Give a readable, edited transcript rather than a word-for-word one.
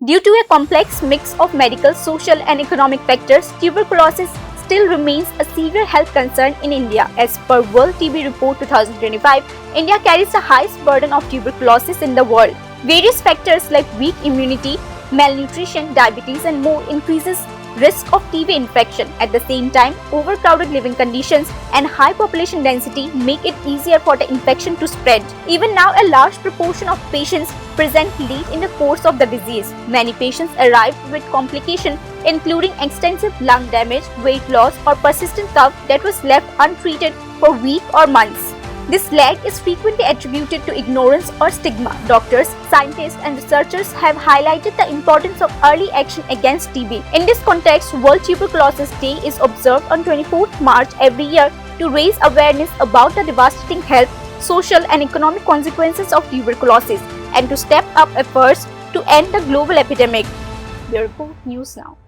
Due to a complex mix of medical, social and economic factors, tuberculosis still remains a severe health concern in India. As per World TB Report 2025, India carries the highest burden of tuberculosis in the world. Various factors like weak immunity, malnutrition, diabetes and more increases risk of TB infection. At the same time, overcrowded living conditions and high population density make it easier for the infection to spread. Even now, a large proportion of patients present late in the course of the disease. Many patients arrive with complications including extensive lung damage, weight loss or persistent cough that was left untreated for weeks or months. This lag is frequently attributed to ignorance or stigma. Doctors, scientists and researchers have highlighted the importance of early action against TB. In this context, World Tuberculosis Day is observed on 24th March every year to raise awareness about the devastating health, social and economic consequences of tuberculosis and to step up efforts to end the global epidemic. Bureau Report News Now.